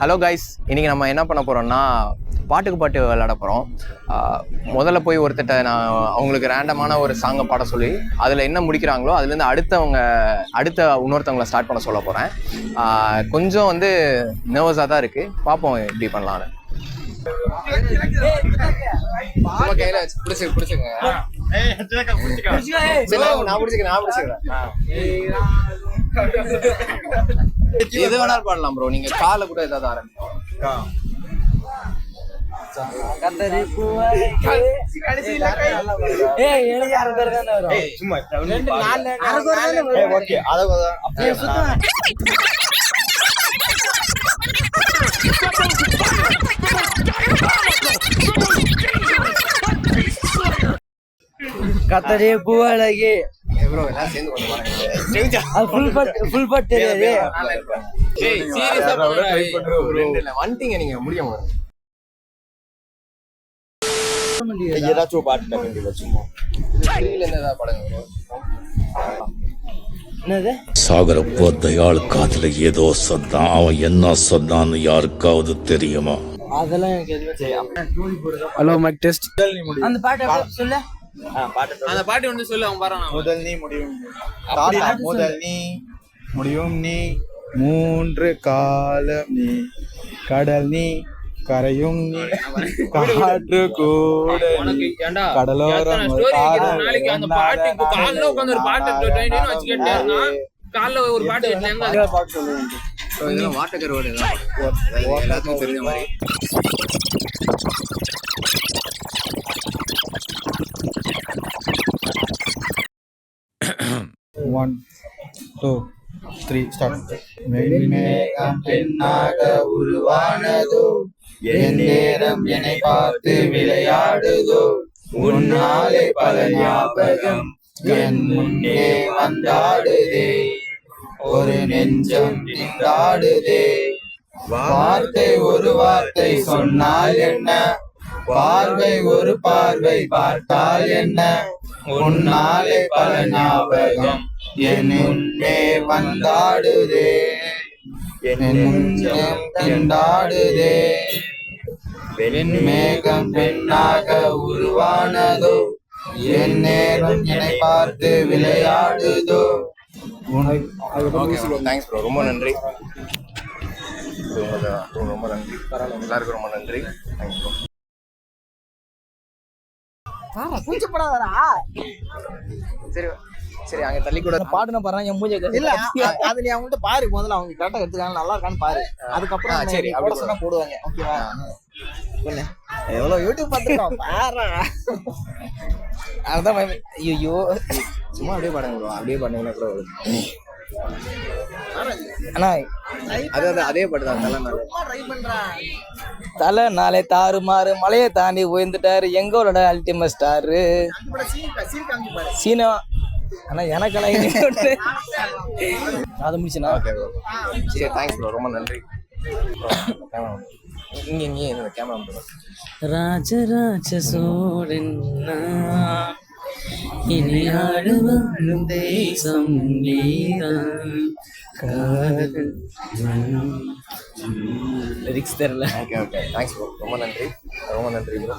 Hello guys, இன்றைக்கி நம்ம என்ன பண்ண போகிறோம்னா பாட்டுக்கு பாட்டு விளையாட போகிறோம். முதல்ல போய் ஒருத்தட்ட நான் அவங்களுக்கு ரேண்டமான ஒரு சாங்கை பாட சொல்லி அதில் என்ன முடிக்கிறாங்களோ அதுலேருந்து அடுத்த இன்னொருத்தவங்களை ஸ்டார்ட் பண்ண சொல்ல போகிறேன். கொஞ்சம் வந்து நர்வஸாக தான் இருக்குது, பார்ப்போம் எப்படி பண்ணலான்னு. கையில் வச்சு பிடிச்சிங்க. நான் பிடிச்சிக்கிறேன். எது வேணாலும் பாடலாம் ப்ரோ. நீங்க காலை கூட ஏதாவது ஆரம்பிக்கும். கத்தரே பூவழகி ப்ரோ எல்லாம் சேர்ந்து கொஞ்சம் பாருங்க. ஃபுல் பாட் தெரியாது. வந்துட்டீங்க நீங்க முடியும். ஏதாச்சும் பாட்டு டக்கு வச்சுக்கோங்க. என்னதான் படங்க என்னது? சாகரப்போ தயாள் காதுல ஏதோ சொன்னான். அவன் என்ன சொன்னான்னு யாருக்காவது தெரியுமா? அதெல்லாம் எனக்கு எதுவும். Hello mic test. அந்த பாட்டு சொல்லு. அந்த பாட்டு வந்து சொல்லு. அவன் பாரு. முதல் நீ முடியும் முதல் நீ முடியும் நீ மூன்று காலம் நீ கடல் நீ கரையும் நீ காற்று கூட கடலோரம் வாட்டக்கரோடு எல்லாத்துக்கும் தெரிஞ்ச மாதிரி. One two three start. மேகம் பெண்ணாக உருவானதோ, என் நேரம் என்னை பார்த்து விளையாடுதோ, உன்னாலே பல ஞாபகம் என் முன்னே வந்தாடுதே, ஒரு நெஞ்சம் திண்டாடுதே. வார்த்தை ஒரு வார்த்தை சொன்னால் என்ன, பார்வை ஒரு பார்வை பார்த்தால் என்ன, உன்னாலே பல ஞாபகம் என் முன்னே வந்தாடுதே, என் நெஞ்சம் திண்டாடுதே. மேகம் பெண்ணாக உருவானதோ, என் நேரம் என்னை பார்த்து விளையாடுதோ. தேங்க்ஸ் ப்ரோ, ரொம்ப நன்றி. ரொம்ப நன்றி, எல்லாருக்கும் ரொம்ப நன்றி. Thanks bro. சரி சரி, அங்க தள்ளி கூட பாட்டுன பாரு. என் மூஞ்ச இல்ல அது நீ அவங்கள்ட்ட பாரு, முதல்ல அவங்க கரெக்டா எடுத்துக்காங்க நல்லா இருக்கான்னு பாரு, அதுக்கப்புறம் சரி அப்படி சொன்னா போடுவாங்க. ஓகேவா? எவ்வளவு யூடியூப் பார்த்துருக்கோம் பாரு. அதுதான் ஐயோ சும்மா அப்படியே பாடுங்க ப்ரோ. அப்படியே பாடுங்கன்னா கூட வரும். அண்ணா அதே பாட்டுதான். தலை நாளை தாறு மாறு மலையை தாண்டி உயர்ந்துட்டாரு எங்களோட அல்டிமேட் ஸ்டாரு சீனா. ஆனா எனக்கெல்லாம் அதை முடிச்சுனா. ஓகே ப்ரோ, சரி தேங்க்ஸ் ப்ரோ, ரொம்ப நன்றி. இங்கே இந்த கேமரா. ராஜராஜ சோழன் இனி ஆடுவாழும் தேசம் நீதான். லிரிக்ஸ் தெரியல. ஓகே ஓகே, தேங்க்ஸ் ப்ரோ, ரொம்ப நன்றி. ரொம்ப நன்றி ப்ரோ.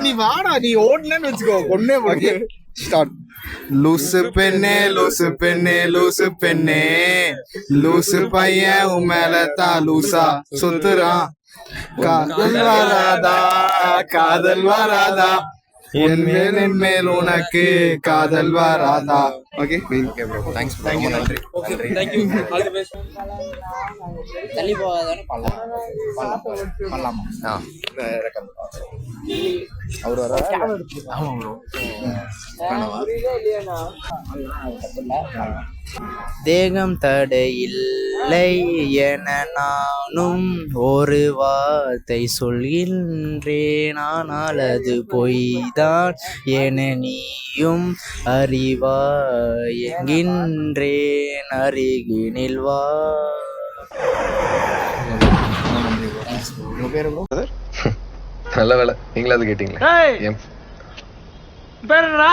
நீ வாடா, நீ ஓடலன்னு வச்சுக்கோ ஒன்னே போடு. ஸ்டார்ட். லூசு பெண்ணே லூசு பெண்ணே லூசு பெண்ணே, லூசு பையன் உன் மேலதான் லூசா சுத்துறான். காதல் வராதா காதல் வராதா, என் மேல் உனக்கு காதல் வராதா. Okay okay bro, thanks bro, ரொம்ப நன்றி. தள்ளி போகாதானே பண்ணலாமா? அவர் வர. ஆமா ப்ரோ. தேகம் தடையில்லை என நானும் ஒரு வார்த்தை சொல்கின்றேன், ஆனால் அது பொய்தான் என நீயும் அறிவாய் என்கின்றேன், அருகினில் வா. உங்க பேரு ப்ரோ? நல்ல வேலை நீங்களாவது கேட்டீங்களே. பேர் என்னடா?